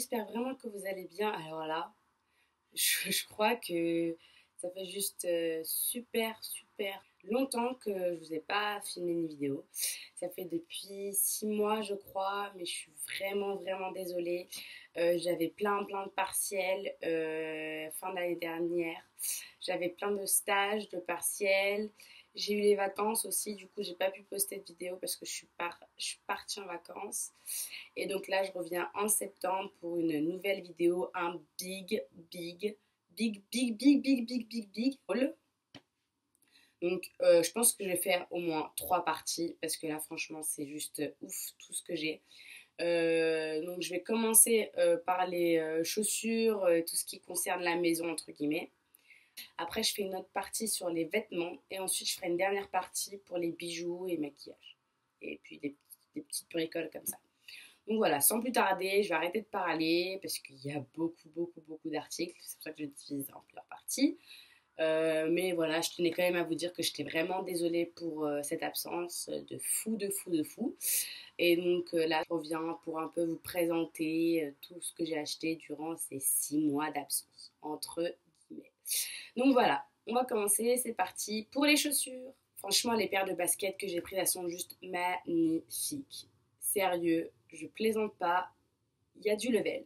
j'espère vraiment que vous allez bien. Alors là, je crois que ça fait juste super longtemps que je vous ai pas filmé une vidéo. Ça fait depuis 6 mois, je crois, mais je suis vraiment désolée. J'avais plein de partiels fin d'année dernière. J'avais plein de stages, de partiels. J'ai eu les vacances aussi, du coup j'ai pas pu poster de vidéo parce que je suis partie en vacances. Et donc là je reviens en septembre pour une nouvelle vidéo, un big haul. Donc je pense que je vais faire au moins 3 parties parce que là franchement c'est juste ouf tout ce que j'ai. Donc je vais commencer par les chaussures, tout ce qui concerne la maison entre guillemets. Après, je fais une autre partie sur les vêtements et ensuite je ferai une dernière partie pour les bijoux et maquillage. Et puis des petites bricoles comme ça. Donc voilà, sans plus tarder, je vais arrêter de parler parce qu'il y a beaucoup d'articles. C'est pour ça que je divise en plusieurs parties. Mais voilà, je tenais quand même à vous dire que j'étais vraiment désolée pour cette absence de fou. Et donc là, je reviens pour un peu vous présenter tout ce que j'ai acheté durant ces 6 mois d'absence, entre guillemets. Donc voilà, on va commencer, c'est parti pour les chaussures. Franchement, les paires de baskets que j'ai prises, elles sont juste magnifiques. Sérieux, je plaisante pas, il y a du level.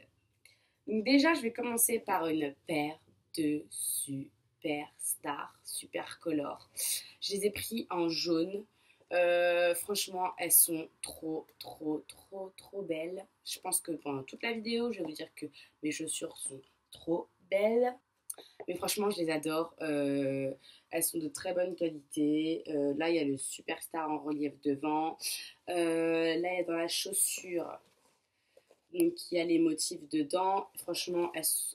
Donc déjà, je vais commencer par une paire de super stars, super color. Je les ai pris en jaune. Franchement, elles sont trop belles. Je pense que pendant toute la vidéo, je vais vous dire que mes chaussures sont trop belles. Mais franchement, je les adore. Elles sont de très bonne qualité. Là, il y a le Superstar en relief devant. Là, il y a dans la chaussure. Donc, il y a les motifs dedans. Franchement,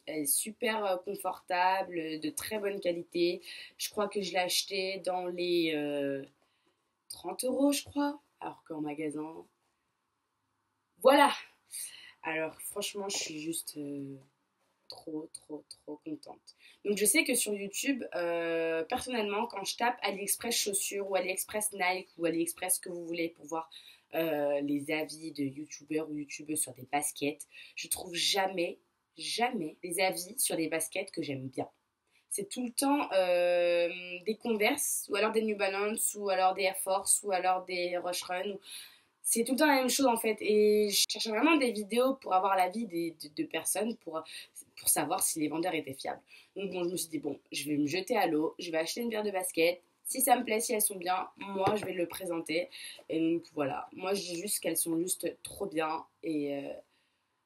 elle est super confortable, de très bonne qualité. Je crois que je l'ai acheté dans les 30 euros, je crois. Alors qu'en magasin. Voilà! Alors, franchement, je suis juste trop contente. Donc je sais que sur YouTube, personnellement, quand je tape AliExpress chaussures ou AliExpress Nike ou AliExpress ce que vous voulez pour voir les avis de youtubeurs ou youtubeuses sur des baskets, je trouve jamais des avis sur des baskets que j'aime bien. C'est tout le temps des Converse ou alors des New Balance ou alors des Air Force ou alors des Rush Run. C'est tout le temps la même chose en fait. Et je cherchais vraiment des vidéos pour avoir l'avis de personnes pour savoir si les vendeurs étaient fiables. Donc bon, je me suis dit, bon, je vais me jeter à l'eau, je vais acheter une paire de baskets. Si ça me plaît, si elles sont bien, moi je vais le présenter. Et donc voilà, moi je dis juste qu'elles sont juste trop bien et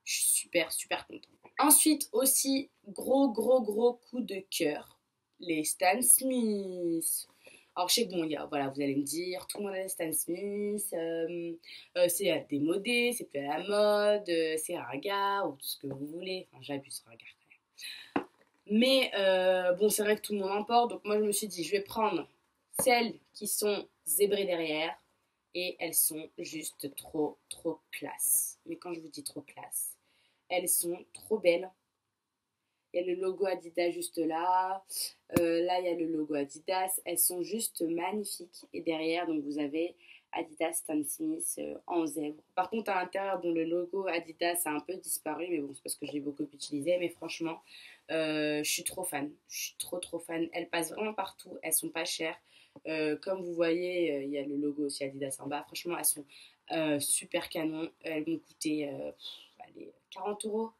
je suis super contente. Ensuite aussi, gros coup de cœur, les Stan Smith. Alors je sais que bon, voilà, vous allez me dire, tout le monde a des Stan Smith, c'est démodé, c'est plus à la mode, c'est ringard, ou tout ce que vous voulez. Enfin, j'abuse ringard quand même. Mais bon, c'est vrai que tout le monde en porte, donc moi je me suis dit, je vais prendre celles qui sont zébrées derrière, et elles sont juste trop classe. Mais quand je vous dis trop classe, elles sont trop belles. Il y a le logo Adidas juste là. Là, il y a le logo Adidas. Elles sont juste magnifiques. Et derrière, donc vous avez Adidas Stan Smith en zèbre. Par contre, à l'intérieur, bon, le logo Adidas a un peu disparu, mais bon, c'est parce que je l'ai beaucoup utilisé. Mais franchement, je suis trop fan. Je suis trop fan. Elles passent vraiment partout. Elles sont pas chères. Comme vous voyez, il y a le logo aussi Adidas en bas. Franchement, elles sont super canon. Elles m'ont coûté allez, 40 euros,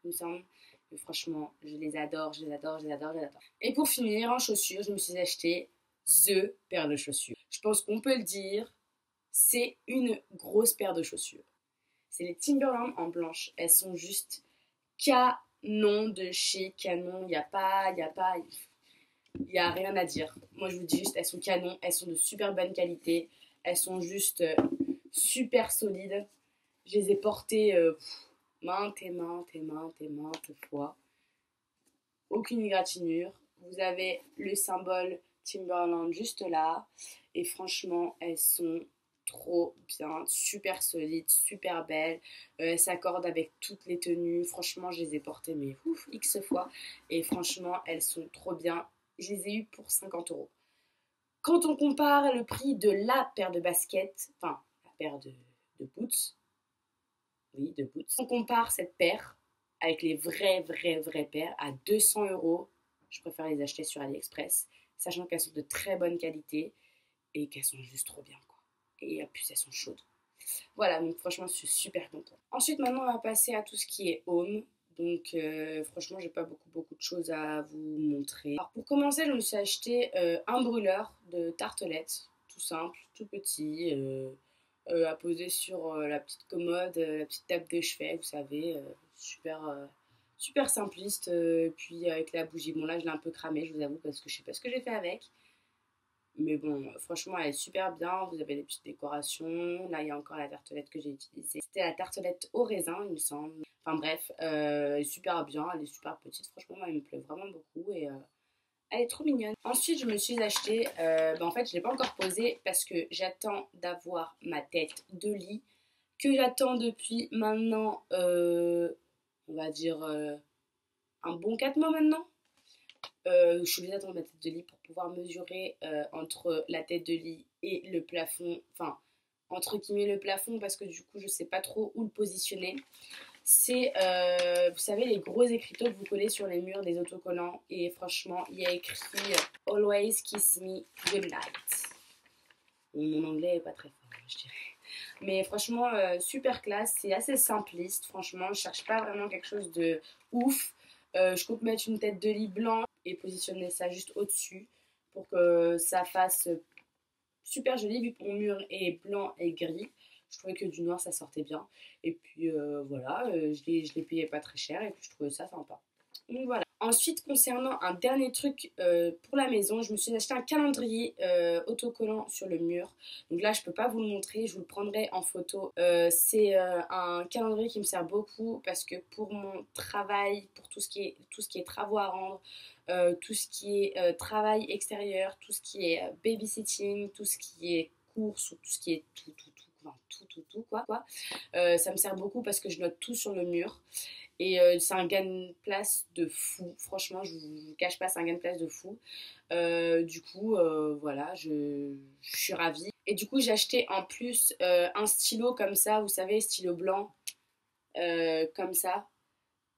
il me semble. Mais franchement, je les adore. Et pour finir, en chaussures, je me suis acheté THE paire de chaussures. Je pense qu'on peut le dire, c'est une grosse paire de chaussures. C'est les Timberland en blanche. Elles sont juste canon de chez canon. Il y a rien à dire. Moi, je vous dis juste, elles sont canon. Elles sont de super bonne qualité. Elles sont juste super solides. Je les ai portées maintes fois. Aucune égratignure. Vous avez le symbole Timberland juste là. Et franchement, elles sont trop bien, super solides, super belles. Elles s'accordent avec toutes les tenues. Franchement, je les ai portées mais X fois. Et franchement, elles sont trop bien. Je les ai eues pour 50 euros. Quand on compare le prix de la paire de baskets, enfin, la paire de boots, oui, de boots. On compare cette paire avec les vrais paires à 200 euros. Je préfère les acheter sur AliExpress, sachant qu'elles sont de très bonne qualité et qu'elles sont juste trop bien, quoi. Et en plus, elles sont chaudes. Voilà, donc franchement, je suis super contente. Ensuite, maintenant, on va passer à tout ce qui est home. Donc, franchement, j'ai pas beaucoup de choses à vous montrer. Alors, pour commencer, je me suis acheté un brûleur de tartelettes, tout simple, tout petit, à poser sur la petite commode, la petite table de chevet, vous savez, super simpliste. Puis avec la bougie, bon là, je l'ai un peu cramé, je vous avoue, parce que je sais pas ce que j'ai fait avec. Mais bon, franchement, elle est super bien. Vous avez des petites décorations. Là, il y a encore la tartelette que j'ai utilisée. C'était la tartelette au raisin, il me semble. Enfin bref, elle est super bien. Elle est super petite. Franchement, moi, elle me plaît vraiment beaucoup. Et elle est trop mignonne. Ensuite, je me suis acheté. En fait, je ne l'ai pas encore posée parce que j'attends d'avoir ma tête de lit. Que j'attends depuis maintenant, on va dire, un bon 4 mois maintenant. Je suis obligée d'attendre ma tête de lit pour pouvoir mesurer entre la tête de lit et le plafond, enfin entre guillemets le plafond parce que du coup je sais pas trop où le positionner. C'est, vous savez, les gros écriteaux que vous collez sur les murs des autocollants et franchement il y a écrit Always kiss me goodnight. Mon anglais est pas très fort, je dirais. Mais franchement, super classe, c'est assez simpliste, franchement, je cherche pas vraiment quelque chose de ouf. Je compte mettre une tête de lit blanc et positionner ça juste au-dessus pour que ça fasse super joli vu que mon mur est blanc et gris. Je trouvais que du noir ça sortait bien. Et puis voilà, je l'ai payé pas très cher et puis je trouvais ça sympa. Donc voilà. Ensuite, concernant un dernier truc pour la maison, je me suis acheté un calendrier autocollant sur le mur. Donc là, je peux pas vous le montrer, je vous le prendrai en photo. C'est un calendrier qui me sert beaucoup parce que pour mon travail, pour tout ce qui est travaux à rendre, tout ce qui est travail extérieur, tout ce qui est babysitting, tout ce qui est course ou tout ce qui est tout quoi. Ça me sert beaucoup parce que je note tout sur le mur. Et c'est un gain de place de fou. Franchement, je vous cache pas, c'est un gain de place de fou. Du coup, voilà, je suis ravie. Et du coup, j'ai acheté en plus un stylo comme ça, vous savez, stylo blanc, comme ça.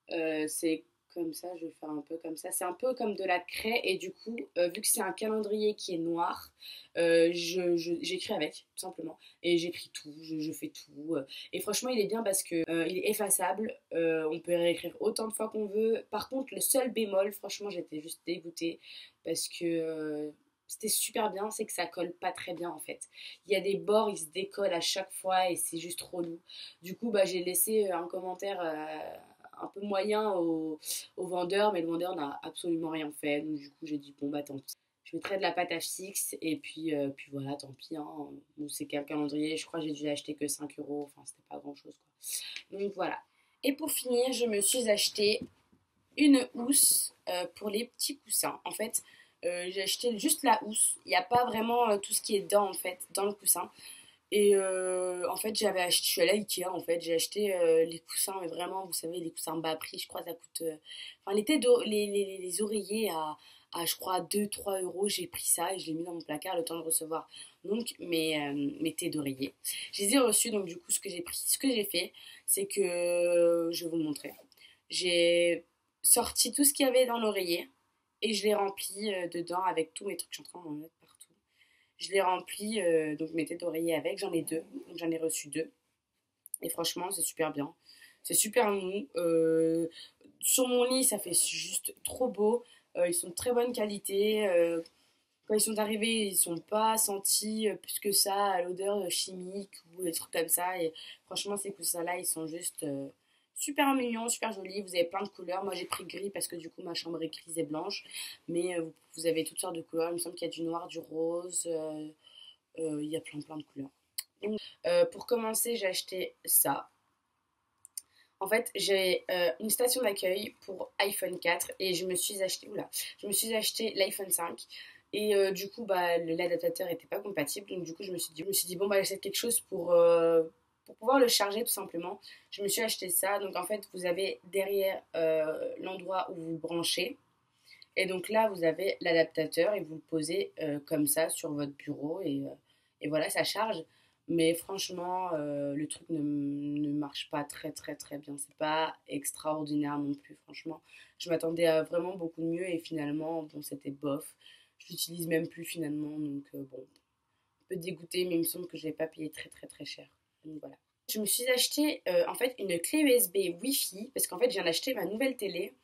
C'est comme ça, je vais faire un peu comme ça. C'est un peu comme de la craie et du coup, vu que c'est un calendrier qui est noir, j'écris avec, tout simplement. Et j'écris tout, je fais tout. Et franchement, il est bien parce que il est effaçable. On peut réécrire autant de fois qu'on veut. Par contre, le seul bémol, franchement, j'étais juste dégoûtée parce que c'était super bien, c'est que ça colle pas très bien en fait. Il y a des bords, ils se décollent à chaque fois et c'est juste relou. Du coup, bah, j'ai laissé un commentaire un peu moyen au vendeur, mais le vendeur n'a absolument rien fait. Donc du coup, j'ai dit, bon, bah tant pis. Je mettrai de la pâte à fixe et puis voilà, tant pis. Hein. Bon, c'est qu'un calendrier, je crois que j'ai dû acheter que 5 euros. Enfin, c'était pas grand chose quoi. Donc voilà. Et pour finir, je me suis acheté une housse pour les petits coussins. En fait, j'ai acheté juste la housse. Il n'y a pas vraiment tout ce qui est dedans en fait, dans le coussin. Et en fait, je suis allée à Ikea en fait, j'ai acheté les coussins, mais vraiment, vous savez, les coussins bas prix, je crois que ça coûte. Enfin, les oreillers je crois, 2-3 euros, j'ai pris ça et je l'ai mis dans mon placard le temps de recevoir donc mes thés d'oreiller. Je les ai reçus, donc du coup, ce que j'ai fait, c'est que je vais vous le montrer. J'ai sorti tout ce qu'il y avait dans l'oreiller et je l'ai rempli dedans avec tous mes trucs, je suis en train d'en mettre partout. Je l'ai rempli, donc mes têtes d'oreiller avec, j'en ai deux, donc j'en ai reçu deux. Et franchement, c'est super bien. C'est super mou. Sur mon lit, ça fait juste trop beau. Ils sont de très bonne qualité. Quand ils sont arrivés, ils sont pas sentis plus que ça à l'odeur chimique ou des trucs comme ça. Et franchement, ces coussins-là, ils sont juste super mignons, super jolis. Vous avez plein de couleurs. Moi, j'ai pris gris parce que du coup, ma chambre est grise et blanche. Mais vous avez toutes sortes de couleurs. Il me semble qu'il y a du noir, du rose. Il y a plein de couleurs. Donc, pour commencer, j'ai acheté ça. En fait, j'ai une station d'accueil pour iPhone 4 et je me suis acheté l'iPhone 5 et du coup bah l'adaptateur était pas compatible donc du coup je me suis dit bon bah j'achète quelque chose pour pouvoir le charger tout simplement. Je me suis acheté ça donc en fait vous avez derrière l'endroit où vous branchez et donc là vous avez l'adaptateur et vous le posez comme ça sur votre bureau et voilà ça charge. Mais franchement, le truc ne marche pas très bien. C'est pas extraordinaire non plus, franchement. Je m'attendais à vraiment beaucoup de mieux et finalement, bon, c'était bof. Je l'utilise même plus finalement, donc bon, un peu dégoûtée, mais il me semble que je l'ai pas payé très cher. Donc voilà. Je me suis acheté en fait une clé USB Wi-Fi parce qu'en fait, je viens d'acheter ma nouvelle télé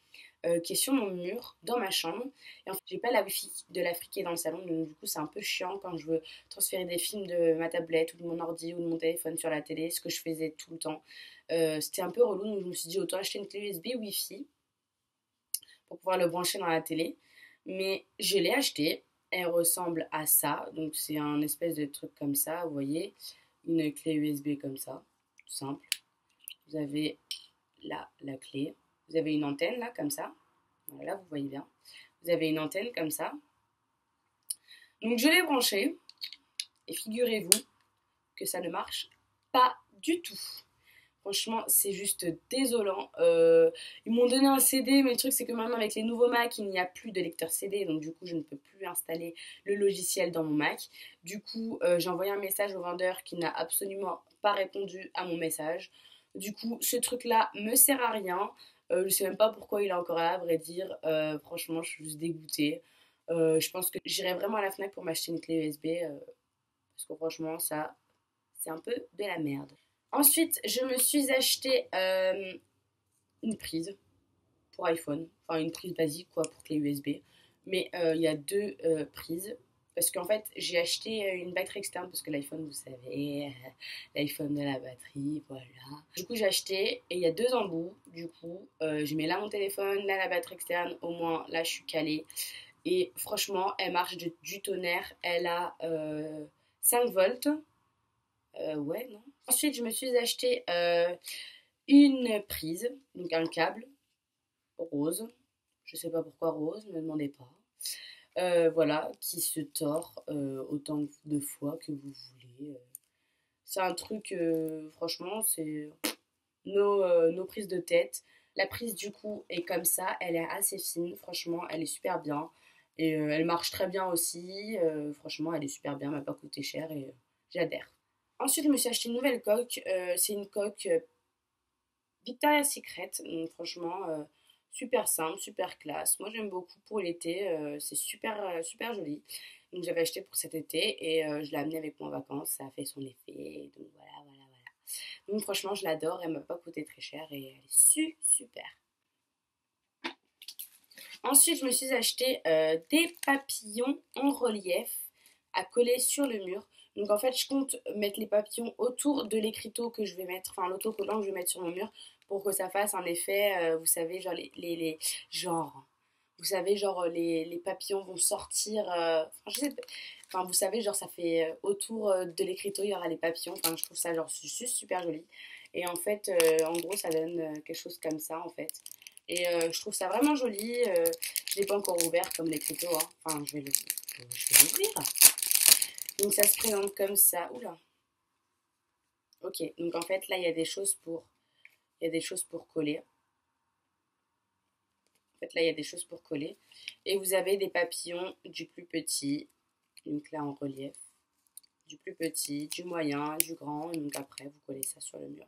qui est sur mon mur dans ma chambre. Et en fait, j'ai pas la wifi de l'Afrique qui est dans le salon, donc du coup, c'est un peu chiant quand je veux transférer des films de ma tablette ou de mon ordi ou de mon téléphone sur la télé, ce que je faisais tout le temps. C'était un peu relou, donc je me suis dit autant acheter une clé USB Wi-Fi pour pouvoir le brancher dans la télé. Mais je l'ai acheté, elle ressemble à ça, donc c'est un espèce de truc comme ça, vous voyez, une clé USB comme ça, tout simple. Vous avez là la clé, vous avez une antenne là comme ça. Voilà, vous voyez bien. Vous avez une antenne comme ça. Donc je l'ai branché et figurez-vous que ça ne marche pas du tout. Franchement, c'est juste désolant. Ils m'ont donné un CD, mais le truc c'est que maintenant avec les nouveaux Mac, il n'y a plus de lecteur CD, donc du coup je ne peux plus installer le logiciel dans mon Mac. Du coup, j'ai envoyé un message au vendeur qui n'a absolument pas répondu à mon message. Du coup, ce truc-là me sert à rien. Je sais même pas pourquoi il est encore là, à vrai dire. Franchement, je suis juste dégoûtée. Je pense que j'irai vraiment à la Fnac pour m'acheter une clé USB parce que franchement, ça, c'est un peu de la merde. Ensuite, je me suis acheté une prise pour iPhone, enfin une prise basique quoi pour clé USB. Mais il y a deux prises parce qu'en fait j'ai acheté une batterie externe parce que l'iPhone, vous savez, l'iPhone de la batterie, voilà. Du coup j'ai acheté et il y a deux embouts. Du coup je mets là mon téléphone, là la batterie externe. Au moins là je suis calée. Et franchement elle marche du tonnerre. Elle a 5 volts. Ouais, non. Ensuite, je me suis acheté une prise, donc un câble rose. Je sais pas pourquoi rose, ne me demandez pas. Voilà, qui se tord autant de fois que vous voulez. C'est un truc, franchement, c'est nos prises de tête. La prise du coup est comme ça, elle est assez fine, franchement, elle est super bien. Et elle marche très bien aussi, franchement, elle est super bien, elle m'a pas coûté cher et j'adhère. Ensuite, je me suis acheté une nouvelle coque. C'est une coque Victoria's Secret. Donc, franchement, super simple, super classe. Moi, j'aime beaucoup pour l'été. C'est super joli. Donc, j'avais acheté pour cet été et je l'ai amené avec moi en vacances. Ça a fait son effet. Donc, voilà. Donc, franchement, je l'adore. Elle m'a pas coûté très cher et elle est super. Ensuite, je me suis acheté des papillons en relief à coller sur le mur. Donc en fait, je compte mettre les papillons autour de l'écriteau que je vais mettre, enfin l'autocollant que je vais mettre sur mon mur pour que ça fasse un effet, vous savez, genre genre, vous savez, genre les papillons vont sortir, je sais pas, enfin vous savez, genre ça fait autour de l'écriteau, il y aura les papillons, enfin je trouve ça genre juste super joli. Et en fait, en gros, ça donne quelque chose comme ça en fait. Et je trouve ça vraiment joli. Je l'ai pas encore ouvert comme l'écriteau, hein. Enfin, je vais l'ouvrir. Donc ça se présente comme ça. Oula. Ok. Donc en fait là il y a des choses pour coller. En fait là il y a des choses pour coller. Et vous avez des papillons du plus petit. Donc là en relief. Du plus petit, du moyen, du grand. Et donc après vous collez ça sur le mur.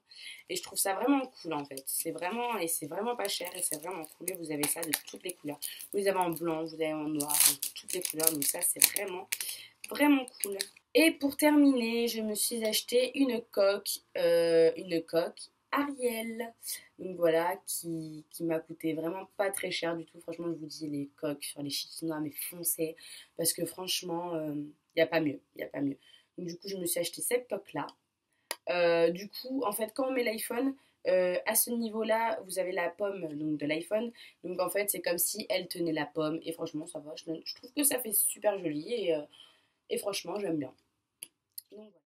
Et je trouve ça vraiment cool en fait. C'est vraiment pas cher et c'est vraiment cool. Et vous avez ça de toutes les couleurs. Vous avez en blanc, vous avez en noir, donc toutes les couleurs. Donc ça c'est vraiment cool. Et pour terminer, je me suis acheté une coque Ariel. Donc voilà, qui m'a coûté vraiment pas très cher du tout. Franchement, je vous dis, les coques sur les chinois, mais foncez. Parce que franchement, il n'y a pas mieux. Il n'y a pas mieux. Donc du coup, je me suis acheté cette coque-là. Du coup, en fait, quand on met l'iPhone, à ce niveau-là, vous avez la pomme donc, de l'iPhone. Donc en fait, c'est comme si elle tenait la pomme. Et franchement, ça va. Je trouve que ça fait super joli. Et franchement, j'aime bien. Donc, voilà.